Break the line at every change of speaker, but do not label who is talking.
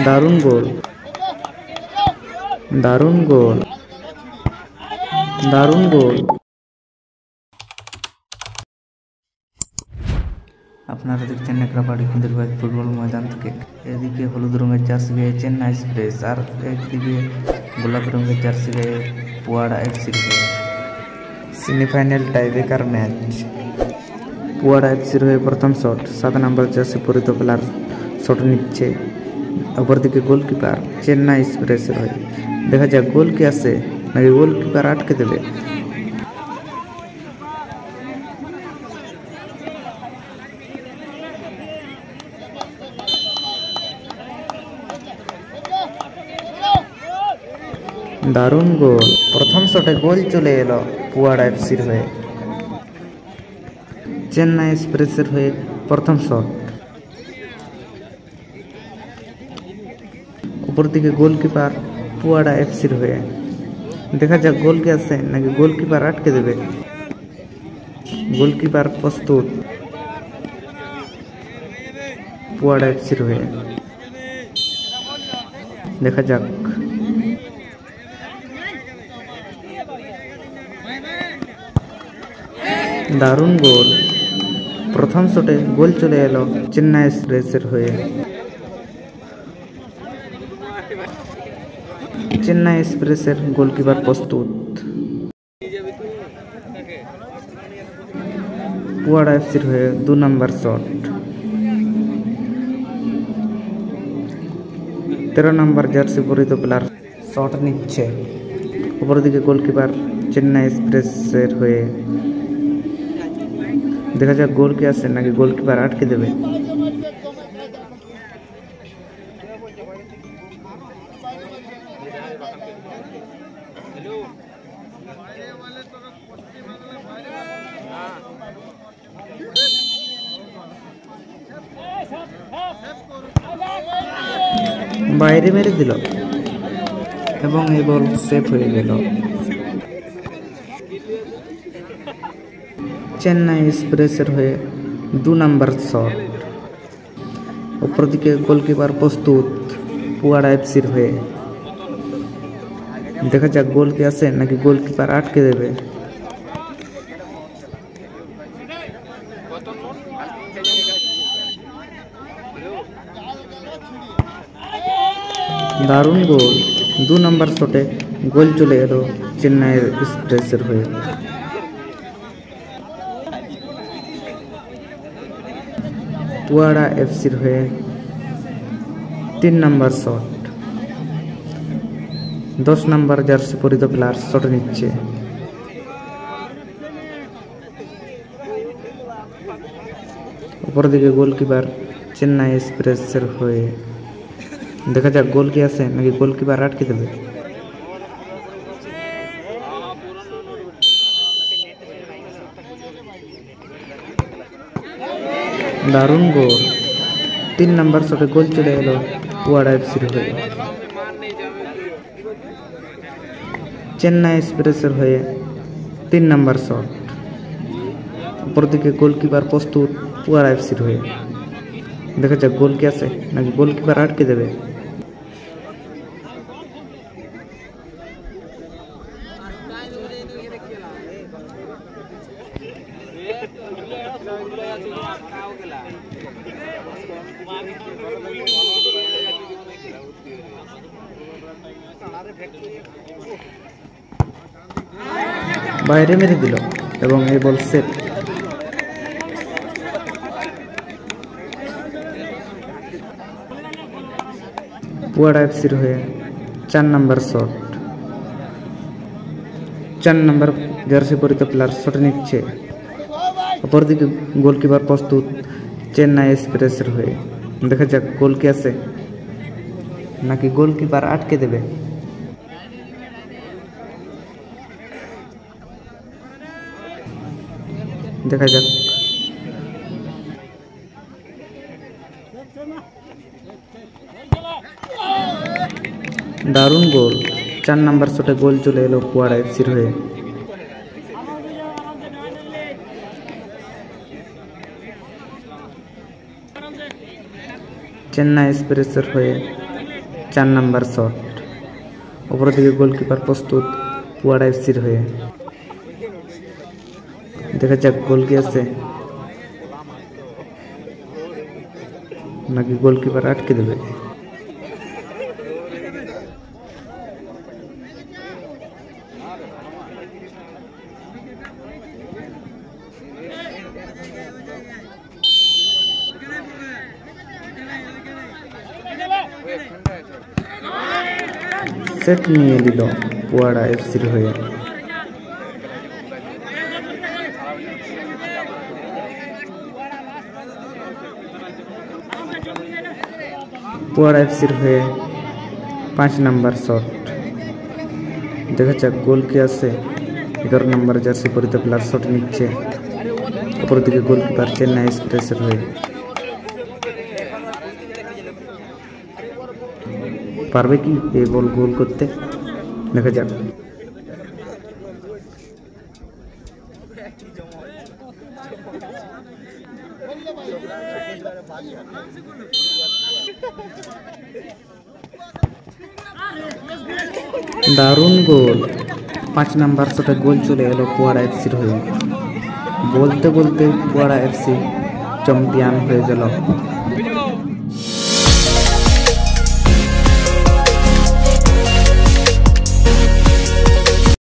দারুণ গোল, দারুণ গোল, দারুণ গোল। আপনারা দেখছেন নেকড়াবাড়ি কুন্দিরবাজ ফুটবল ময়দান থেকে। এদিকে হলুদ রঙের জার্সি গায়ে চেন্নাই এক্সপ্রেস, আর একদিকে গোলাপি রঙের জার্সি গায়ে পুয়াড়া এফসির হয়ে সেমিফাইনাল টাইব্রেকার ম্যাচ। পুয়াড়া এফসির হয়ে প্রথম শট, 7 নম্বর জার্সি পরিত প্লেয়ার শট নিচ্ছে। অপরদিকে গোলকিপার চেন্নাই এক্সপ্রেসের হয়ে। দেখা যাক গোল কি আসে নাকি গোলকিপার আটকে দেবে। দারুণ গোল, প্রথম শটে গোল চলে এলো পুয়াড়া এফসির হয়ে। চেন্নাই এক্সপ্রেসের হয়ে প্রথম শট। অপরদিকে গোলকিপার পুয়াড়া এফসির হয়ে। দেখা যাক গোল কি আসে নাকি গোলকিপার আটকে দেবে। গোলকিপার প্রস্তুত পুয়াড়া এফসির হয়ে। দেখা যাক। দারুণ গোল, প্রথম শটে গোল চলে এলো চেন্নাই এক্সপ্রেসের হয়ে। চেন্নাই এক্সপ্রেসের গোলকিপার প্রস্তুত। পুয়াড়া এফসির হয়ে 2 নম্বর শট। 13 নম্বর জার্সি পরিত প্লেয়ার শট নিচ্ছে। অপরদিকে গোলকিপার চেন্নাই এক্সপ্রেসের হয়ে। দেখা যাক গোল কি আসে নাকি গোলকিপার আটকে দেবে। বাইরে মেরে দিল এবং এই বল সেফ হয়ে গেল। চেন্নাই এক্সপ্রেসের হয়ে 2 নম্বর শট। অপরদিকে গোলকিপার প্রস্তুত পুয়াড়া এফসির হয়ে। দেখা যাক গোল কি আসে নাকি গোলকিপার আটকে দেবে। দারুণ গোল, 2 নম্বর শটে গোল চলে এলো চেন্নাই এক্সপ্রেসের হয়ে। পুয়াড়া এফসির হয়ে 3 নম্বর শট। 10 নম্বর জার্সি পরিত প্লেয়ার শট নিচ্ছে। অপরদিকে গোলকিপার চেন্নাই এক্সপ্রেসের হয়ে। দেখা যাক গোল কি আসে নাকি গোলকিপার আটকে দেবে। দারুণ গোল, 3 নম্বর শটে গোল চলে এলো পুয়াড়া এফসির হয়ে। চেন্নাই এক্সপ্রেসের হয়ে 3 নম্বর শট। অপরদিকে গোলকিপার প্রস্তুত পুয়াড়া এফসির হয়ে। দেখা যাক গোল কি আসে নাকি গোলকিপার আটকে দেবে। বাইরে মেরে দিল এবং এই বল সেফ। পুয়াড়া এফসির হয়ে 4 নম্বর শট। 4 নম্বর জার্সি পরিত প্লেয়ার শট নিচ্ছে। অপরদিকে গোলকিপার প্রস্তুত চেন্নাই এক্সপ্রেসের হয়ে। দেখা যাক গোল কি আসে নাকি গোলকিপার আটকে দেবে। দেখা যাক। দারুণ গোল, 4 নম্বর শটে গোল চলে এলো পুয়াড়া এফসির হয়ে। চেন্নাই এক্সপ্রেসের হয়ে 4 নম্বর শট। অপরদিকে গোলকিপার প্রস্তুত পুয়াড়া এফসির হয়ে। দেখা যাক গোল কি আছে নাকি গোলকিপার আটকে দেবে। সেট নিয়ে নিল পুয়াড়া এফসির হয়ে। পুয়াড়া এফসির হয়ে 5 নম্বর শট। দেখা যাক গোল কি আছে। 11 নম্বর জার্সি পরিত প্লেয়ার শট নিচ্ছে। অপরদিকে গোলকিপার চেন্নাই এক্সপ্রেসের হয়ে। পারবে কি এই বল গোল করতে? দেখা যাক। দারুণ গোল। 5 নম্বর শটে গোল চলে এলো পুয়াড়া এফসির হয়ে। বলতে বলতে পুয়াড়া এফসি চ্যাম্পিয়ন হয়ে গেল।